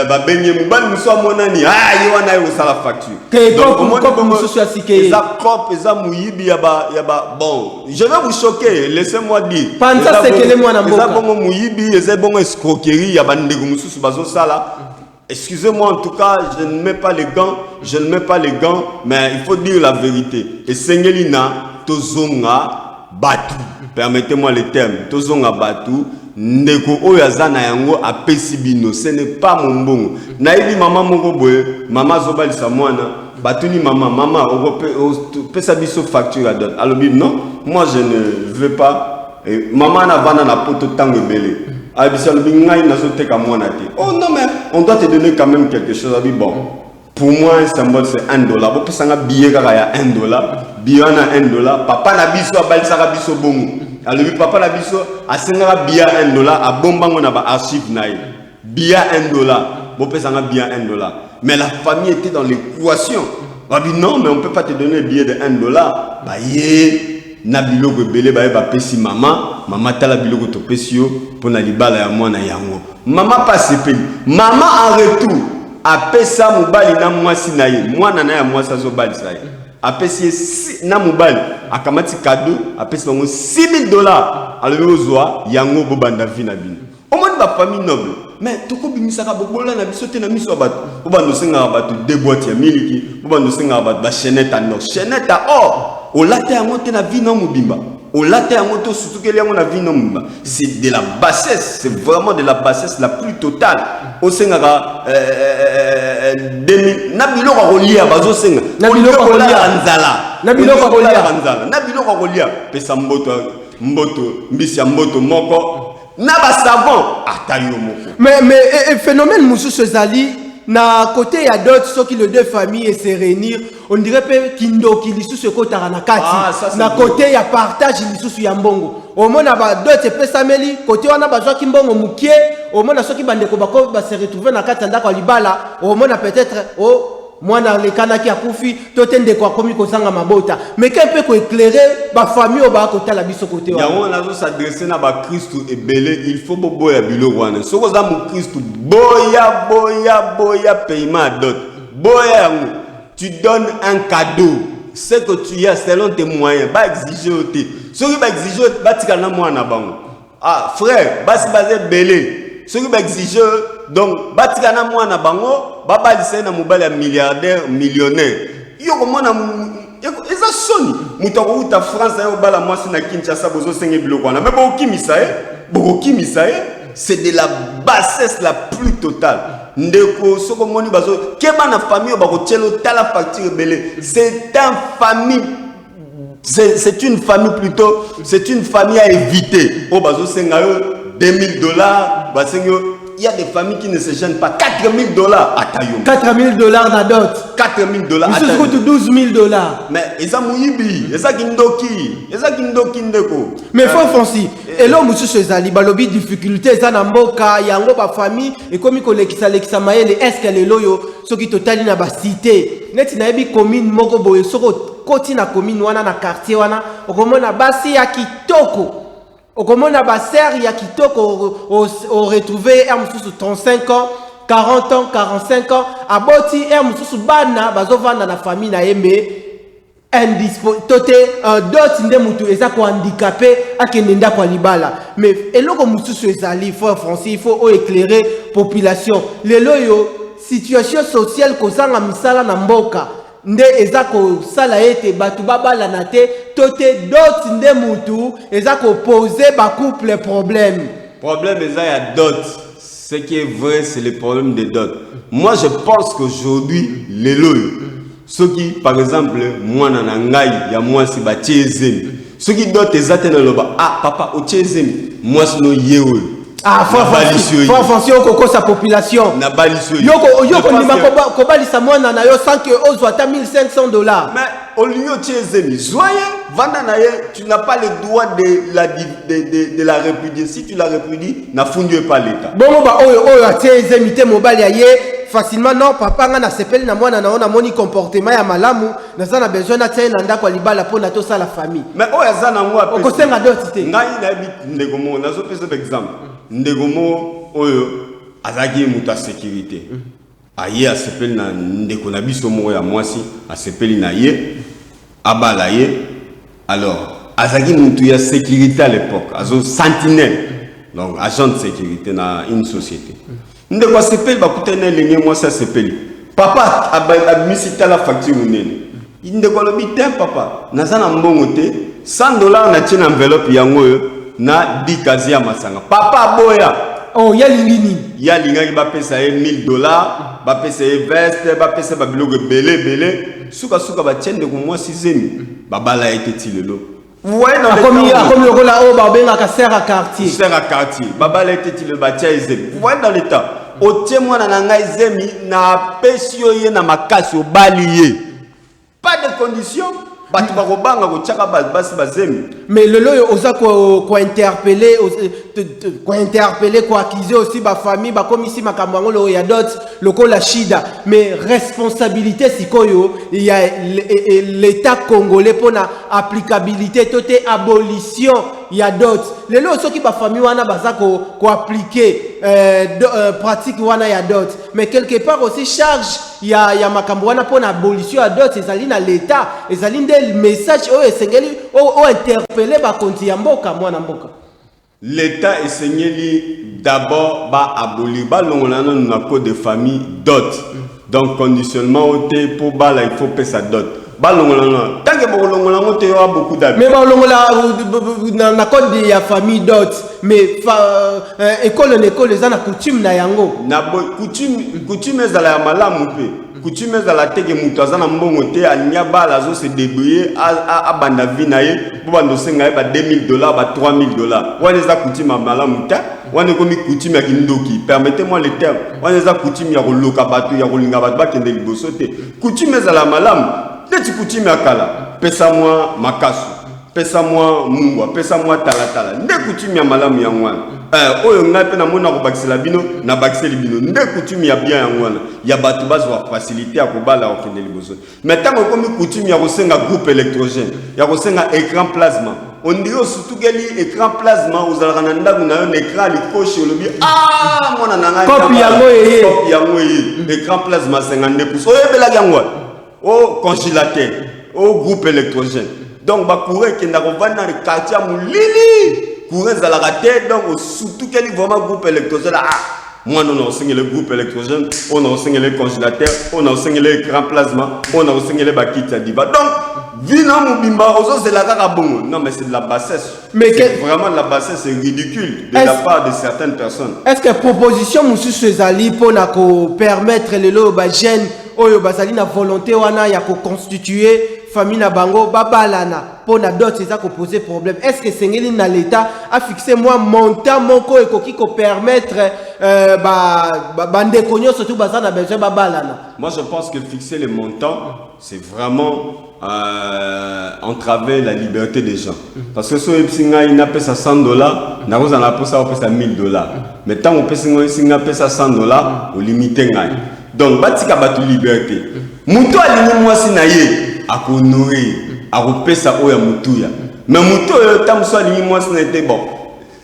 babenye mobali muso amonani ye wana yo sala facture donc mususu asike eza cop eza muyibi ya ba bon je vais vous choquer laissez-moi dire panza sekele mwana mboka eza bongo muyibi eza bongo escroquerie ya bandeko mususu bazo sala. Excusez-moi, en tout cas, je ne mets pas les gants, mais il faut dire la vérité. Et Sengelina, Tozonga Batu, permettez-moi le terme, Tozonga Batu, Ndeko Oyazana Yango a Pesibino, ce n'est pas mon bon. Naïbi maman Moroboe, maman Zobal Samwana, Batuni maman, Pesabiso facture à d'autres. Alors, non, moi je ne veux pas. Maman n'a pas na poto tango belé. Oh non, mais on doit te donner quand même quelque chose. Bon, pour moi, un symbole c'est $1. Bon, parce que billet à $1, billet à $1, papa n'a biso à balsara biso bongo. Alors, papa n'a biso à sengara billet à $1, à bombango na ba archive naï. Billet à $1, bon, parce que billet à $1. Mais la famille était dans l'équation. Non, mais on ne peut pas te donner un billet de $1. Bah, na biloko belé ba pesi mama tala biloko to pesio pour na libala ya mwana yango mama pas sepeli mama en retour apesa mobali na mwasi na ye mwana na ya mwasi azo bali sa ye apesi na mobali akamati cadeau apesi bango $6,000 alors ozwa yango bobanda vi na bino omoni ba famille noble mais toko bimisaka bobola na biso te na miso bato bobando senga bato deux boîtes ya miliki bobando senga bato ba chaînette à nord chaînette à or au latte à monter la vie non mobimba. Au latte à monter surtout qu'il y a mon avis non mobimba. C'est de la bassesse, c'est vraiment de la bassesse la plus totale. Au Sengara, 2000, Nabilo Rolia, Bazo Senga, Nabilo Rolia Anzala, Nabilo Rolia Anzala, Nabilo Rolia, Pesa Mboto, Mbisia Mboto Moko, Naba Savant, Atayo Moko. Mais phénomène Moussou Sezali. Na côté ya d'autres ceux qui le deux familles et se réunir on dirait que kindo qui li sous ce côté na kati na côté ya partage li sous ya mbongo au mona ba d'autres pesameli côté wana ba joa kimbongo mukie au mona ceux qui bandeko bako ba se retrouver na kati ndako libala au mona peut-être mwana lekana ki akufi totende kwa komi kozanga mabota mais qu'un peu ko éclairer ba famille au ba côté la biso côté wana ya on a s'adresser na ba Christ et belé il faut boya biloko wana soko za mu Christ boya paiement dot boya tu donnes un cadeau ce que tu as selon tes moyens ba exiger oté soki ba exiger ba tikana mwana bango frère basi basé belé soki ba exiger donc batikana mwana bango babalisa na mobali ya milliardaire millionnaire yo komona eza soni mutako uta France yo bala mwasi na Kinshasa bozo senge biloko wana mais bokimisa c'est de la bassesse la plus totale ndeko soko moni bazo keba na famille bako tchelo tala facture belé c'est une famille plutôt c'est une famille à éviter bazo senga yo $2,000 basengo. Il y a des familles qui ne se gênent pas. $4,000 à Tayoum. $4,000 na dot. $4,000 à Tayoum. $12,000. Mais ils ont mouibi, ils ont kindoki ndeko. Mais faut foncer. Et là, monsieur Chezali, balobi difficulté, ça n'a mboka, yango ba famille, et comme il lekisa maele, est-ce qu'elle est loyo, ce qui totali na ba cité. Net na ebi commune moko boye, soko koti na commune wana na quartier wana, okomona basi ya kitoko. Au comment na baser ya kitoko au retrouver sous 35 ans 40 ans 45 ans aboti sous bana bazovanda na famille na yembe indispototé d'autres ndemutu eza ko handicapé akendenda kwa libala mais eloko mususu ezali faut français il faut éclairer population lelo yo situation sociale kozanga misala na mboka nde eza ko sala ete batu babala na te tote d'autres nde mutu eza ko poser ba couple problème eza ya dot. Ce qui est vrai c'est le problème de dot. Moi je pense qu'aujourd'hui les loyaux ceux qui par exemple moi na ngai ya moi si ba tiezemi ceux qui dot ezate na loba papa o tiezemi moi sino yewe faut foncer au sa population. Na balisio. Yoko ni ko balisa mwana na yo sans que ozwa ta $1,500. Mais au lieu de zoyer, vanda na ye, tu n'as pas le droit de la répudier. Si tu la répudies, n'a fondé pas l'État. Bon ba oyo tiezemi te mobali ya ye facilement non papa nga na sepeli na mwana na ona moni comportement ya malamu na za na besoin na tsaye na ndako libala po na to sa la famille mais oya za na ngwa pe ko senga dot te ngai na bi ndeko mo na zo pesa exemple ndeko mo oyo azaki muta sécurité aye a sepeli na ndeko na biso mo ya mwasi a sepeli na ye abala ye alors azaki mutu ya sécurité à l'époque azo sentinelle donc agent de sécurité dans une société. Nous devons sepeli bakutana lenye moi ça sepeli. Papa abimisi la facture nene. Il devons le bitin papa. Nazana mbongo te $100 na tina enveloppe yango na bikazi ya masanga. Papa boya. Oh ya lingini. Ya linga ba pesa $1000, ba pesa veste, ba pesa ba bilogo belé. Suka ba tiende ko moi 6e. Babala été tilelo. Ouais, dans comme le là au barbenga ka sert à quartier. Sert à quartier. Baba l'été le batia izemi. Ouais dans l'état. Au témoin na nga izemi na pesio ye na makasi au balié. Pas de conditions. Batu bakobanga ko tchaka basi bazemi. Mais le loyo oza ko interpeller ko accuser aussi ba famille ba comme ici makambo lo ya dot loko la shida mais responsabilité sikoyo il y a l'état congolais pour na applicabilité toté abolition ya dot le loyo soki ba famille wana baza ko appliquer pratique wana ya dot mais quelque part aussi charge ya makambo wana pour na abolition ya dot ezali na l'état ezali le message o esengeli o interpeller ba konti ya mboka mwana mboka. L'état esengeli d'abord ba abolir ba longola na code de famille dot. Donc conditionnement oté pour ba là il faut payer sa dot. Ba longola tant que ba longola oté y a beaucoup d'habits. Mais ba longola na code de ya famille dot mais école za na coutume na yango. Na coutume za la malamu pe. Coutume za la teke mutu azana mbongo te anya bala zo se débrouiller a banda vinaye bo bando senga ba $2000 ba $3000 wana za coutume malamu ta wana komi coutume ya kindoki permettez-moi le terme wana za coutume ya koloka batu ya kolinga batu bakende liboso te coutume za la malamu neti coutume ya kala pesa moi makasu pesa moi mungwa pesa moi talatala nde coutume ya malamu ya ngwana oyo ngai pe na mona ko bakisela bino na bakiseli bino nde coutume ya bien ya ngwana ya batu bazwa facilité ya kobala okende liboso mais tango komi coutume ya kosenga groupe électrogène ya kosenga écran plasma on dit surtout quel écran plasma uzalaka na ndaku na yo écran likoshi olobi mona nanga copie yango ye écran plasma 52 pouces oyebela yango au congélateur au groupe électrogène donc ba courir qui n'a pas dans le quartier moulili courir za la rater donc surtout quel vraiment groupe électrogène moi non on signe le groupe électrogène on a signe le congélateur on a signe l'écran plasma on a signe les bakits à diva donc vina mubimba ozo c'est la bongo non mais c'est de la bassesse mais vraiment la bassesse c'est ridicule de la part de certaines personnes. Est-ce que proposition monsieur Sezali pour na ko permettre les loba jeunes oyo bazali na volonté wana ya ko constituer famille na bango babalana pour na d'autres ça ko poser problème est-ce que sengeli na l'état a fixé moi montant moko ekoki ko permettre bande konyo surtout bazana besoin babalana. Moi je pense que fixer les montants c'est vraiment entraver la liberté des gens parce que so epsinga ina pesa $100 na roza na posa pesa $1000 mais tant on pesa singa pesa $100 au limiter ngai donc batika batu liberté muto alini mwasi na ye akonorer akopesa oya mutuya mais muto tamso alini mwasi na été bon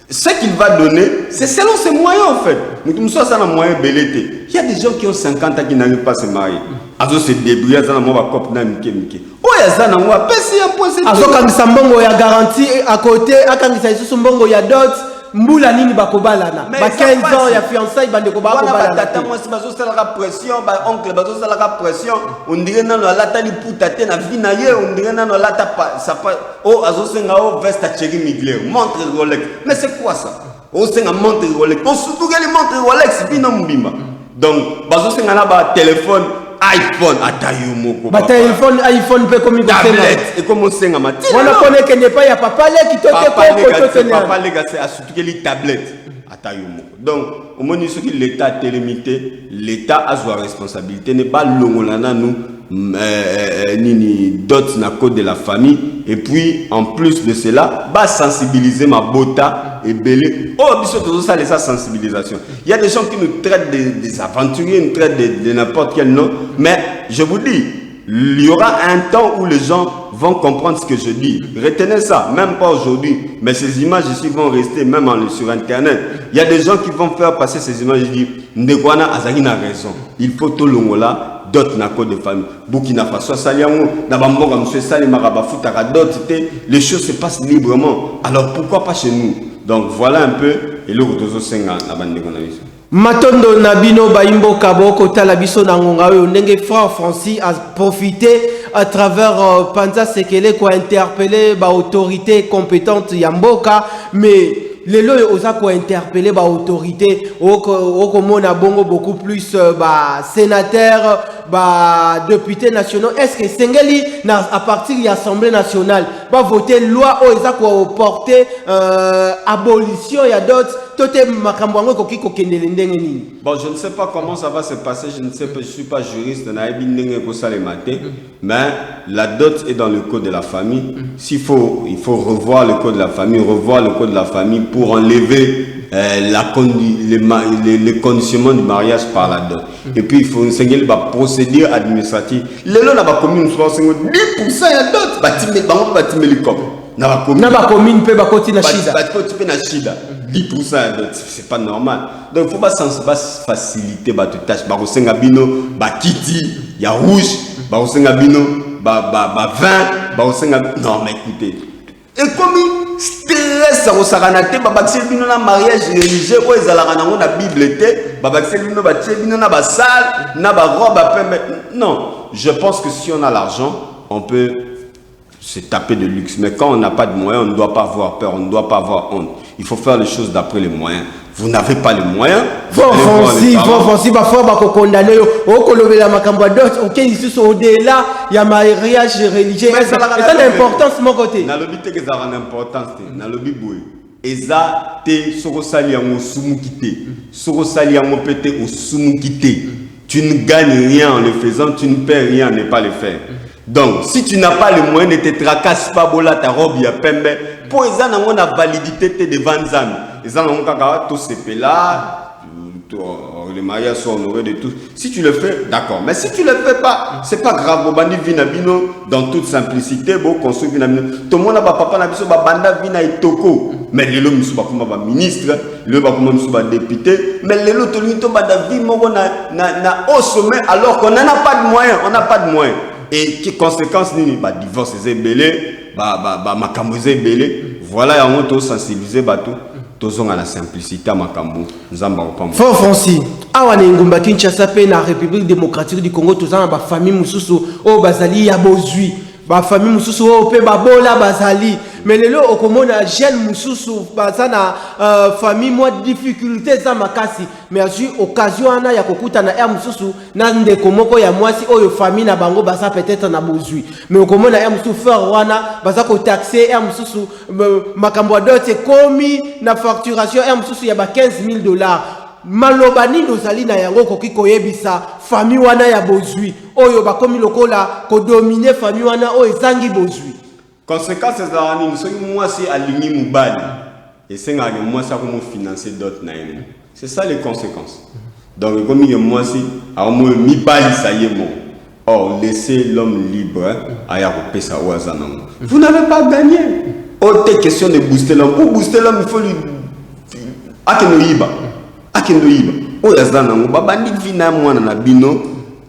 ce qu'il va donner c'est selon ses moyens en fait muto ça na moyen belete il y a des gens qui ont 50 ans qui n'arrivent pas à se marier azo se débrouiller za na mo ba cop na mike oya za na mo pesi ya poser azo kangisa mbongo ya garantie à côté akangisa isusu mbongo ya dot mbula nini bakobalana ba 15 ans ya fiançailles bande ko bakobalana tata moi si bazo sala la pression ba oncle bazo sala la pression on dirait na lata li puta te na vie na ye on dirait na lata pa ça pas oh azo senga o veste Thierry Mugler montre Rolex mais c'est quoi ça o senga montre Rolex on surtout que les montre Rolex bino mbimba donc bazo senga na ba téléphone iPhone atayo moko ba iPhone pe comme tablette et comment senga mati on connaît que n'est pas ya papa le qui tote ko papa le c'est surtout que les tablettes Donc, au moins, l'État est limité, l'État a sa responsabilité, n'est pas l'ongolana nous, d'autres na code de la famille, et puis, en plus de cela, va sensibiliser ma bota et belé. Oh, ça, les sensibilisation. Il y a des gens qui nous traitent des aventuriers, nous traitent de n'importe quel nom, mais je vous dis, il y aura un temps où les gens vont comprendre ce que je dis. Retenez ça, même pas aujourd'hui. Mais ces images ici vont rester même sur Internet. Il y a des gens qui vont faire passer ces images et dire Ndekwana Azagina a raison. Il faut tout le monde là, d'autres n'a de famille. Burkina Faso, Saliango, Nabamboga, M. Salimara, Futara, d'autres, les choses se passent librement. Alors pourquoi pas chez nous? Donc voilà un peu. Et le Rotozo Senga, la bande de Gonavis. Matondo Nabino Baimbo Kaboko Talabiso Nangonga Ndenge Frère Francis a profité à travers Panza Sekele ko interpellé ba autorité compétente Yamboka, mais les lois osa ko interpellé ba autorité au mona bongo beaucoup plus ba sénateur ba député nationaux. Est-ce que Sengeli à partir de l'Assemblée nationale va voter loi ou osa ko porter abolition ya d'autres? Bon, je ne sais pas comment ça va se passer, je ne sais pas, je ne suis pas juriste, mais la dot est dans le code de la famille. Il faut revoir le code de la famille, pour enlever les conditionnements du mariage par la dot. Et puis il faut enseigner la procédure administrative. Les lois la commune 10% de dot, c'est pas normal. Donc il faut pas faciliter ba tâche ba rosenga bino ba kiti ya rouge ba rosenga bino ba vin ba rosenga non mais écoutez et comme stress ça rosaranate ba baxel bino na mariage religieux ko ezalaka nango na bible te ba baxel bino ba tie bino na ba salle na ba robe à pembe. Non, je pense que si on a l'argent on peut se taper de luxe, mais quand on n'a pas de moyens on ne doit pas avoir peur, on ne doit pas avoir honte. Il faut faire les choses d'après les moyens. Vous n'avez pas les moyens. Francis, condamné. Ok, ici sont au-delà. Il y a mariage religieux. C'est l'importance de mon côté. Dans le but que ça a l'importance, dans le but Eza te sorosali yango sumukite. Sorosali yango pete au sumukite. Tu ne gagnes rien en le faisant, tu ne perds rien à ne pas le faire. Donc, si tu n'as pas les moyens, ne te tracasse pas, bola ta robe ya pembe. Pour les gens, on a validité de 20 ans. Les gens ont tout ce là, les mariages sont honorés de tout. Si tu le fais, d'accord. Mais si tu ne le fais pas, c'est pas grave. Bandi Vinabino, dans toute simplicité, bon, construit Vinabino. Tout le monde a papa Nabiso, banda Vina et Toko. Mais les lots, ils sont pas ministre, les lots, ils sont pas député. Mais les lots, ils sont pas au sommet, alors qu'on n'en a pas de moyens. On n'a pas de moyens. Et qui conséquence ni bah divorce c'est belé bah makambo c'est belé voilà on doit sensibiliser bateau tous on a la simplicité à makambo nzamba opamba Frère Francis awa na ngumba Kinshasa pe na République démocratique du Congo tous on ba famille mususu o bazali ya bozui ba famille mususu o pe ba bola bazali mais lelo okomona jeune mususu bazana famille moi difficulté za makasi mais azu occasion ana ya kokuta na ya mususu na ndeko moko ya mwasi oyo famille na bango baza peut-être na bozui mais okomona ya mususu faire wana baza ko taxer ya mususu makambo dote komi na facturation ya mususu ya ba $15,000 malobani nozali na yango koki koyebisa famille wana ya bozui oyo bakomi lokola ko dominer famille wana oyo ezangi bozui. Conséquence c'est ça nous sommes moi c'est aligné mubali et c'est nga moi ça comment financer d'autres naïm. C'est ça les conséquences. Donc comme il moi c'est à moi mi bali ça y est bon. Or laisser l'homme libre à y avoir ça ou azanam. Vous n'avez pas gagné. Autre question de booster l'homme. Pour booster l'homme il faut lui akenoyiba. Oh yazanam babandi vina mwana na bino.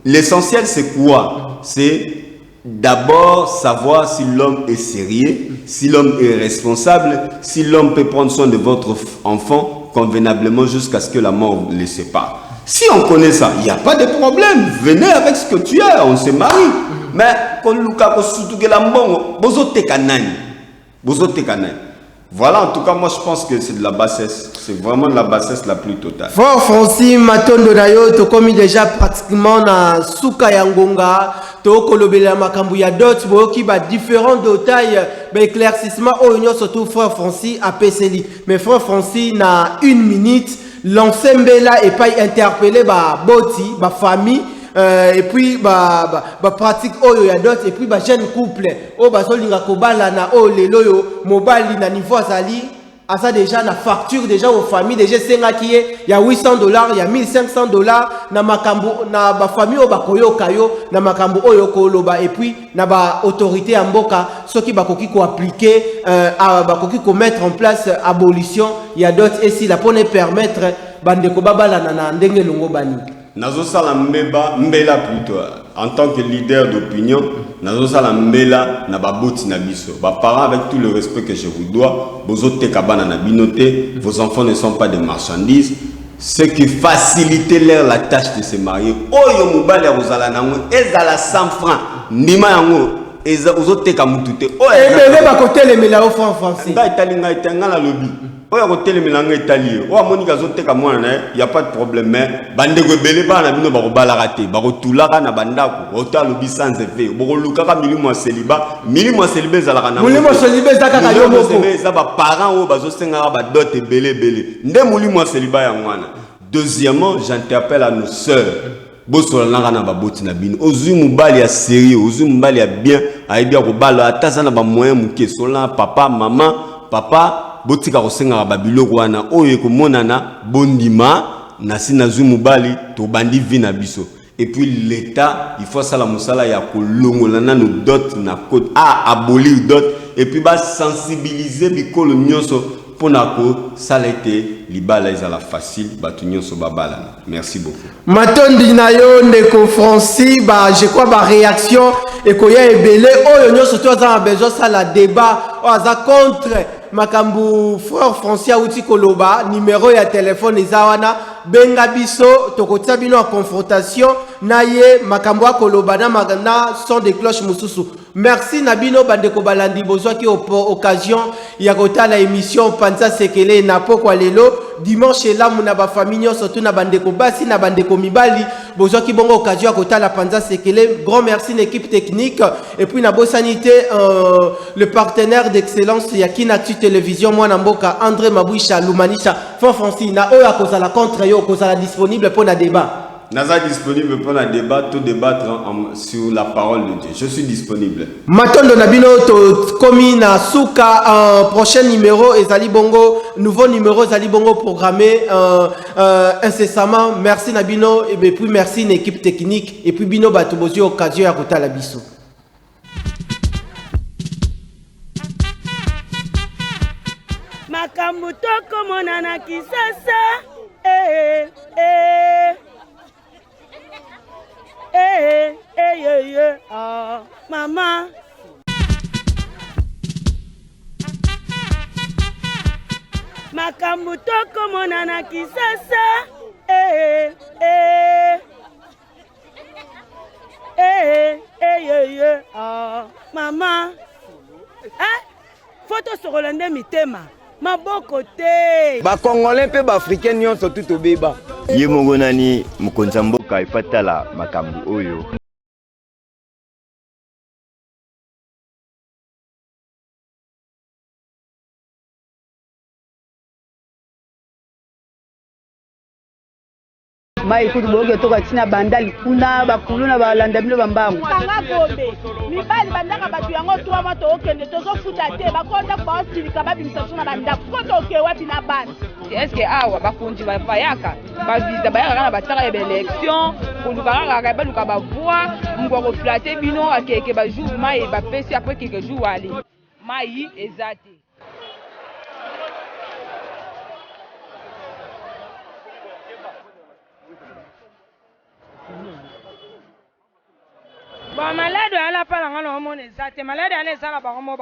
L'essentiel c'est quoi? C'est d'abord savoir si l'homme est sérieux, si l'homme est responsable, si l'homme peut prendre soin de votre enfant convenablement jusqu'à ce que la mort le sépare. Si on connaît ça, il n'y a pas de problème. Venez avec ce que tu as, on se marie. Mais quand voilà, en tout cas, moi je pense que c'est de la bassesse. C'est vraiment de la bassesse la plus totale. Frère Francis Matondo Nayo, tu commis déjà pratiquement na Souka Yangonga, tu kolobela makambu ya d'autres, qui ba différents détails, éclaircissement oyo surtout frère Francis a PCL. Mais frère Francis na 1 minute l'ensemble et pas interpeller ba boti, ba famille et puis pratique oyo ya d'autres et puis jeune couple o bazolinga kobala na o lelo yo mobali na niveau azali asa déjà na facture déjà aux familles déjà senga qui est ya $800 ya $1500 na makambo na ba famille o bakoyoka yo na makambo oyo koloba et puis na ba autorité ya mboka soki bakoki ko appliquer bakoki ko mettre en place abolition ya d'autres et si la pour permettre bande ko babala na ndenge longo bani Nazo sala mbela plutôt en tant que leader d'opinion nazo sala mbela na baboti na biso ba parents avec tout le respect que je vous dois bozote kabana na binoté vos enfants ne sont pas des marchandises ce qui facilite leur la tâche de se marier oyo mobali ozala nango ezala 100 francs ndima yango eza ozote ka mutute oyo ebele ba côté mela au français ngai talinga itanga la lobby oya côté melanga itali o amonika zoteka mwana na y a pas de problème mais bande ko belé ba na bino ba ko bala raté ba ko tulaka na bandako ota lobi sans effet bo ko lukaka milimo célibat ezalaka na milimo célibat ezaka ka yo moko ça ba parents o bazo senga ba dot belé nde milimo célibat ya mwana. Deuxièmement, j'interpelle à nos sœurs bosola na ba boti na bino ozui mubali ya sérieux ozui mubali ya bien aibia ko bala ataza na ba moyen muke sola papa maman papa botika kosenga babiloko wana oyo komonana bondima na sina zui mubali to bandi vina biso et puis l'état il faut ça la musala ya kolongola na no dot na code abolir dot et puis ba sensibiliser bikolo nyonso ponako ça l'été libala ezala facile batu nyonso babala. Merci beaucoup. Matondi na yo ndeko Francis je crois réaction et koya ebele oyo nyonso to za besoin ça la débat oza contre makambu frère Francis outi koloba numéro ya téléphone ezawana benga biso tokotia bino en confrontation na ye makambu koloba na son de cloche mususu. Merci Nabino bandeko balandi bozwa ki occasion ya kotala émission Panza Sekele na pokwa lelo dimanche là muna ba famille surtout na bandeko basi na bandeko mibali bozwa ki bongo occasion ya kotala Panza Sekele. Grand merci l'équipe technique et puis na bosanité le partenaire d'excellence ya Kinactu Télévision mwana mboka André Mabwisha Lumanisha Francis na oyo akozala contre yo kozala disponible pour na débat. Naza disponible pour la débat, tout débattre sur la parole de Dieu. Je suis disponible. Matondo Nabino to komi na suka prochain numéro ezali bongo nouveau numéro ezali bongo programmé incessamment. Merci Nabino et puis merci une équipe technique et puis bino batubozi occasion ya kotala biso. Makambu toko monana kisasa Mama. Makambu toko monana kisasa Mama. Photo sur Rolande mitema. Maboko te. Ba Congolais pe ba Africain nyonso tout obeba. Ye mongonani mukonza mboka ifatala makambu oyo. Mai kutu boge toka china bandali kuna bakuluna balanda bino bambangu kanga gombe mibali bandaka batu yango 3 mois to okende tozofuta te bakonda ba osilika babimisa sona bandako koto oke wapi na bana est-ce que awa bakonzi bayaka bavisa bayaka na bataka ya élection koluka kaka baluka bavoi moko koflate bino akeke bajour mai bapesi après quelques jours ali mai eza te. Bon, malade à la palangana, on est malade à l'aise à la baron,